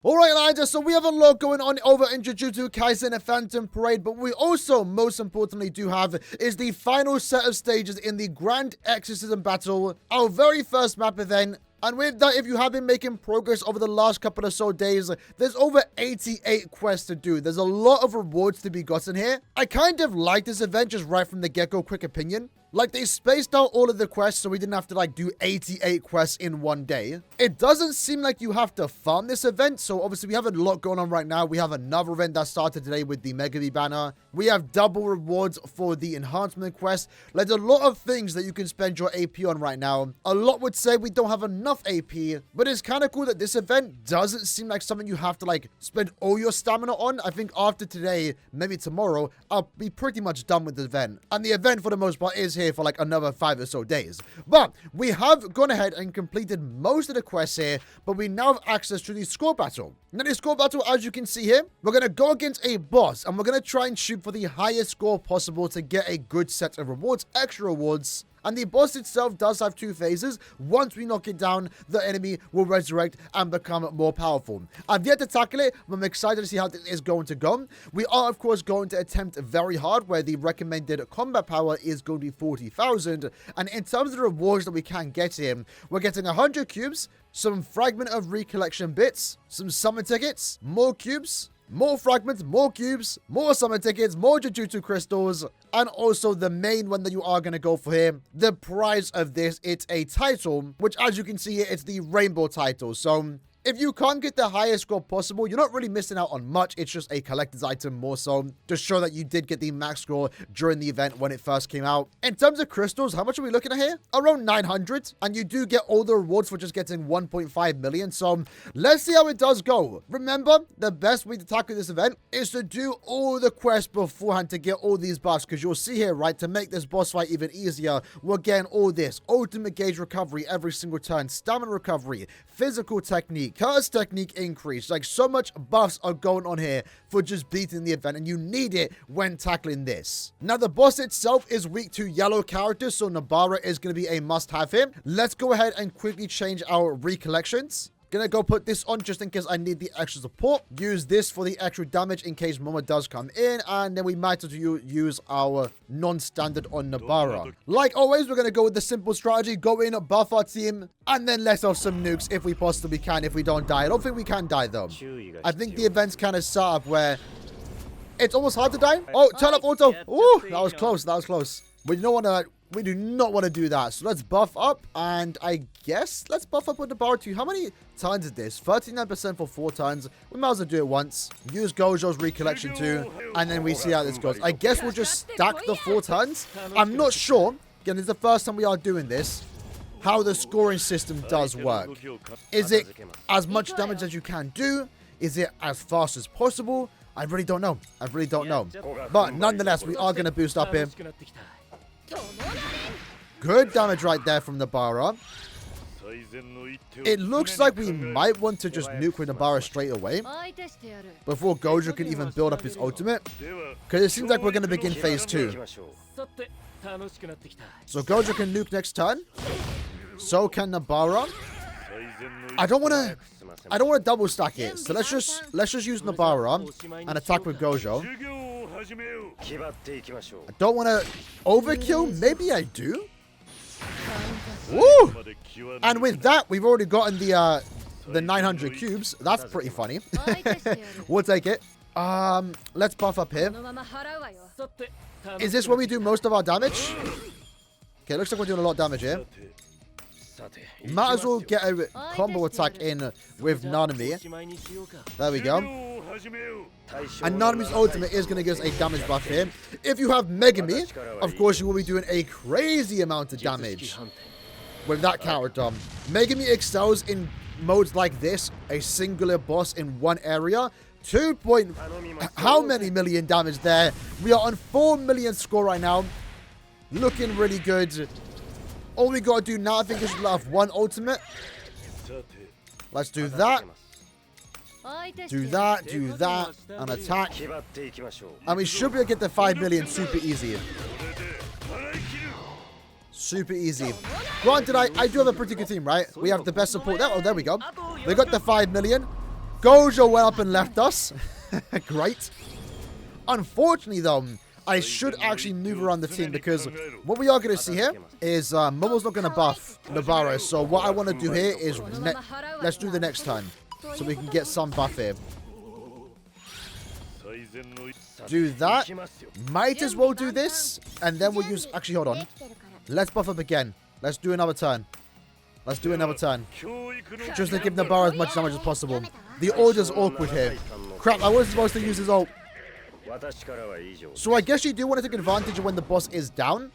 Alright, lads, so we have a lot going on over in Jujutsu Kaisen and Phantom Parade, but we also, most importantly, do have is the final set of stages in the Grand Exorcism Battle, our very first map event. And with that, if you have been making progress over the last couple of so days, there's over 88 quests to do. There's a lot of rewards to be gotten here. I kind of like this event just right from the get-go, quick opinion. Like, they spaced out all of the quests so we didn't have to, do 88 quests in one day. It doesn't seem like you have to farm this event, so obviously we have a lot going on right now. We have another event that started today with the Megami banner. We have double rewards for the enhancement quest. There's a lot of things that you can spend your AP on right now. A lot would say we don't have enough AP, but it's kind of cool that this event doesn't seem like something you have to, spend all your stamina on. I think after today, maybe tomorrow, I'll be pretty much done with the event. And the event, for the most part, is here for another 5 or so days. But we have gone ahead and completed most of the quests here, but we now have access to the score battle. Now, the score battle, as you can see here, we're going to go against a boss, and we're going to try and shoot for the highest score possible to get a good set of rewards, extra rewards. And the boss itself does have 2 phases. Once we knock it down, the enemy will resurrect and become more powerful. I've yet to tackle it, but I'm excited to see how this is going to go. We are, of course, going to attempt very hard, where the recommended combat power is going to be 40,000. And in terms of the rewards that we can get in, we're getting 100 cubes, some fragment of recollection bits, some summon tickets, more cubes, more fragments, more cubes, more summon tickets, more Jujutsu crystals, and also the main one that you are going to go for here. The prize of this, it's a title, which as you can see here, it's the rainbow title. So if you can't get the highest score possible, you're not really missing out on much. It's just a collector's item more so to show that you did get the max score during the event when it first came out. In terms of crystals, how much are we looking at here? Around 900. And you do get all the rewards for just getting 1.5 million. So let's see how it does go. Remember, the best way to tackle this event is to do all the quests beforehand to get all these buffs. Because you'll see here, right, to make this boss fight even easier, we're getting all this. Ultimate gauge recovery every single turn. Stamina recovery. Physical technique. Curse technique increase. So much buffs are going on here for just beating the event, and you need it when tackling this. Now, the boss itself is weak to yellow characters, so Nabara is going to be a must-have here. Let's go ahead and quickly change our recollections. Gonna go put this on just in case I need the extra support. Use this for the extra damage in case Momo does come in. And then we might as well use our non-standard on Nabara. Like always, we're gonna go with the simple strategy. Go in, buff our team, and then let off some nukes if we possibly can, if we don't die. I don't think we can die, though. I think the event's kind of set up where it's almost hard to die. Oh, turn up auto. Ooh, that was close. That was close. We don't want to... We do not want to do that. So let's buff up. And I guess let's buff up with the bar too. How many turns is this? 39% for 4 turns. We might as well do it once. Use Gojo's recollection too. And then we see how this goes. I guess we'll just stack the 4 turns. I'm not sure. Again, this is the first time we are doing this. How the scoring system does work. Is it as much damage as you can do? Is it as fast as possible? I really don't know. I really don't know. But nonetheless, we are going to boost up here. Good damage right there from Nabara. It looks like we might want to just nuke with Nabara straight away before Gojo can even build up his ultimate, because it seems like we're going to begin phase 2. So Gojo can nuke next turn. So can Nabara. I don't want to double stack it. So let's just use Nabara and attack with Gojo. I don't want to overkill. Maybe I do. Woo! And with that, we've already gotten the 900 cubes. That's pretty funny. We'll take it. Let's buff up here. Is this where we do most of our damage? Okay, looks like we're doing a lot of damage here. Might as well get a combo attack in with Nanami. There we go. And Nanami's ultimate is going to give us a damage buff here. If you have Megami, of course you will be doing a crazy amount of damage with that character. Megami excels in modes like this. A singular boss in one area. How many million damage there? We are on 4 million score right now. Looking really good. All we gotta do now, I think, is have one ultimate. Let's do that. Do that, and attack. And we should be able to get the 5 million super easy. Super easy. Granted, I do have a pretty good team, right? We have the best support there. Oh, there we go. We got the 5 million. Gojo went up and left us. Great. Unfortunately, though, I should actually move around the team because what we are going to see here is Momo's not going to buff Nobara. So what I want to do here is let's do the next turn so we can get some buff here. Do that. Might as well do this. And then we'll use... Actually, hold on. Let's buff up again. Let's do another turn. Let's do another turn. Just to give Nobara as much damage as possible. The order's awkward here. Crap, I wasn't supposed to use his ult. So I guess you do want to take advantage of when the boss is down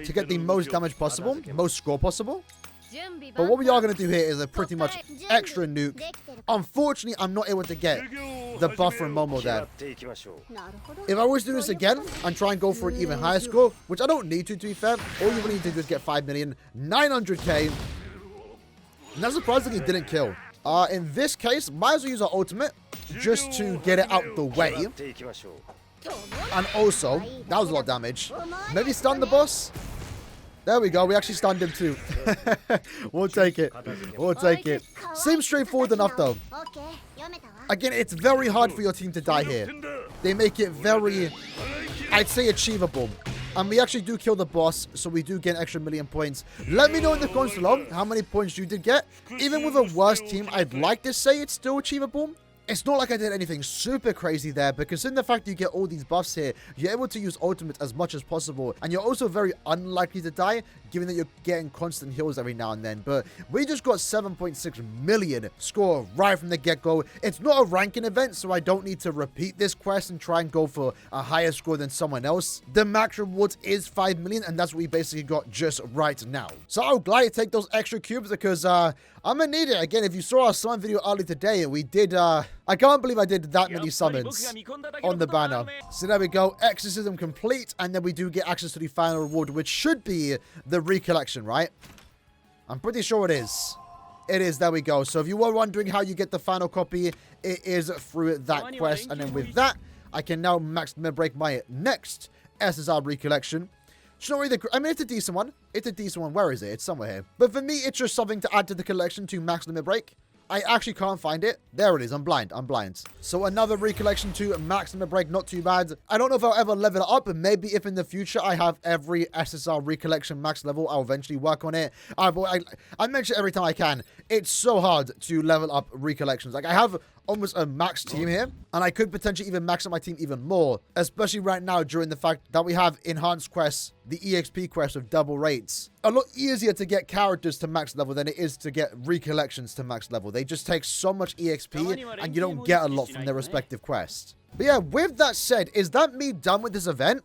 to get the most damage possible, most score possible. But what we are going to do here is a pretty much extra nuke. Unfortunately, I'm not able to get the buff from Momo there. If I was to do this again and try and go for an even higher score, which I don't need to be fair, all you really need to do is get 5,900,000. And that surprisingly didn't kill. In this case, might as well use our ultimate just to get it out the way. And also, that was a lot of damage. Maybe stun the boss. There we go. We actually stunned him too. We'll take it. We'll take it. Seems straightforward enough though. Again, it's very hard for your team to die here. They make it very, I'd say, achievable. And we actually do kill the boss, so we do get an extra 1,000,000 points. Let me know in the comments below how many points you did get. Even with a worse team, I'd like to say it's still achievable. It's not like I did anything super crazy there, because in the fact you get all these buffs here, you're able to use ultimate as much as possible. And you're also very unlikely to die, given that you're getting constant heals every now and then. But we just got 7.6 million score right from the get-go. It's not a ranking event, so I don't need to repeat this quest and try and go for a higher score than someone else. The max reward is 5 million, and that's what we basically got just right now. So I'll gladly take those extra cubes because I'm gonna need it. Again, if you saw our summon video earlier today, we did, I can't believe I did that many summons on the banner. So there we go, exorcism complete, and then we do get access to the final reward, which should be the recollection, right? I'm pretty sure it is. It is, there we go. So if you were wondering how you get the final copy, it is through that quest. And then with that, I can now break my next SSR recollection. It's not really I mean, it's a decent one. It's a decent one. Where is it? It's somewhere here. But for me, it's just something to add to the collection to max limit break. I actually can't find it. There it is. I'm blind. I'm blind. So another recollection to max limit break. Not too bad. I don't know if I'll ever level it up, but maybe if in the future I have every SSR recollection max level, I'll eventually work on it. I mention it every time I can. It's so hard to level up recollections. Like, I have almost a max team here, and I could potentially even max up my team even more, especially right now during the fact that we have enhanced quests, the EXP quests with double rates. A lot easier to get characters to max level than it is to get recollections to max level. They just take so much EXP, and you don't get a lot from their respective quests. But yeah, with that said, is that me done with this event?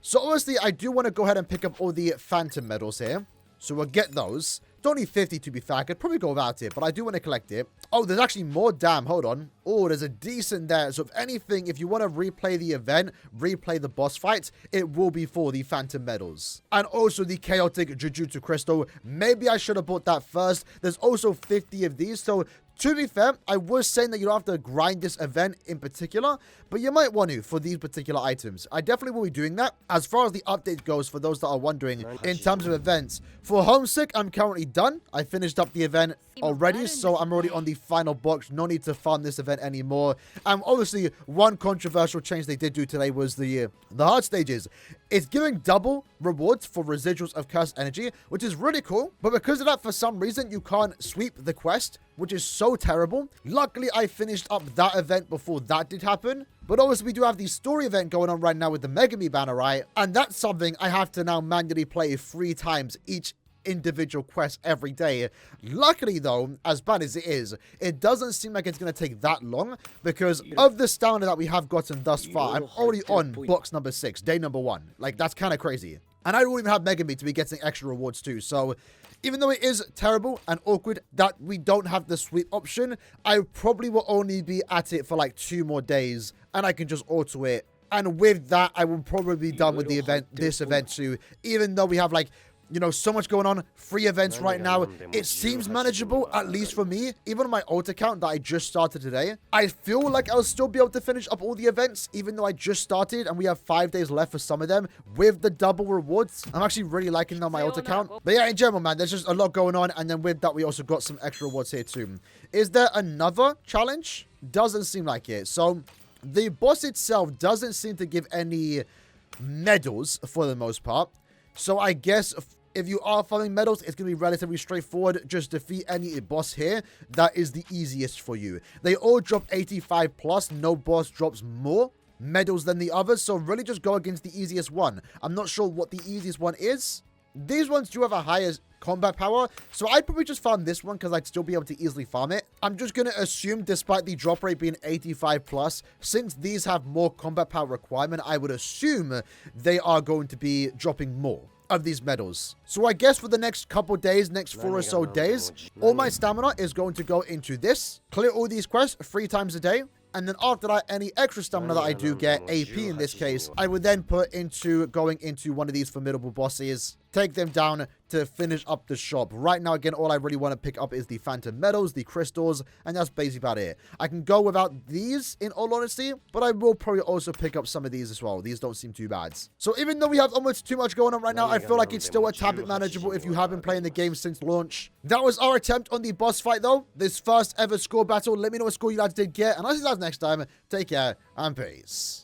So obviously, I do want to go ahead and pick up all the Phantom medals here. So we'll get those. Don't need 50 to be fair. I could probably go without it, but I do want to collect it. Oh, there's actually more. Damn, hold on. Oh, there's a decent there. So if anything, if you want to replay the event, replay the boss fights, it will be for the Phantom medals. And also the Chaotic Jujutsu Crystal. Maybe I should have bought that first. There's also 50 of these. So to be fair, I was saying that you don't have to grind this event in particular, but you might want to for these particular items. I definitely will be doing that. As far as the update goes, for those that are wondering, in terms of events, for Homesick, I'm currently done. I finished up the event already, so I'm already on the final box. No need to farm this event anymore. Obviously, one controversial change they did do today was the hard stages. It's giving double rewards for residuals of cursed energy, which is really cool. But because of that, for some reason, you can't sweep the quest, which is so terrible. Luckily, I finished up that event before that did happen. But obviously, we do have the story event going on right now with the Megami banner, right? And that's something I have to now manually play 3 times each individual quest every day. Luckily though, as bad as it is, it doesn't seem like it's going to take that long because of the stamina that we have gotten thus far. I'm already on box number 6, day number 1. Like, that's kind of crazy. And I don't even have Megami to be getting extra rewards too. So even though it is terrible and awkward that we don't have the sweep option, I probably will only be at it for like 2 more days and I can just auto it. And with that, I will probably be done with the event, this event too, even though we have like You know, so much going on. 3 events right now. It seems manageable, at least for me. Even on my alt account that I just started today, I feel like I'll still be able to finish up all the events, even though I just started and we have 5 days left for some of them with the double rewards. I'm actually really liking it on my alt account. But yeah, in general, man, there's just a lot going on. And then with that, we also got some extra rewards here too. Is there another challenge? Doesn't seem like it. So the boss itself doesn't seem to give any medals for the most part. So I guess if you are farming medals, it's going to be relatively straightforward. Just defeat any boss here. That is the easiest for you. They all drop 85 plus. No boss drops more medals than the others. So really just go against the easiest one. I'm not sure what the easiest one is. These ones do have a higher combat power, so I'd probably just farm this one because I'd still be able to easily farm it. I'm just going to assume, despite the drop rate being 85 plus, since these have more combat power requirement, I would assume they are going to be dropping more of these medals. So I guess for the next couple days, next 4 or so days, all my stamina is going to go into this. Clear all these quests 3 times a day. And then after that, any extra stamina that I do get, AP in this case, I would then put into going into one of these formidable bosses, take them down to finish up the shop. Right now, again, all I really want to pick up is the phantom medals, the crystals, and that's basically about it. I can go without these, in all honesty, but I will probably also pick up some of these as well. These don't seem too bad. So even though we have almost too much going on right now, I feel like it's still a tad bit manageable if you have been playing the game since launch. That was our attempt on the boss fight, though. This first ever score battle. Let me know what score you guys did get, and I'll see you guys next time. Take care, and peace.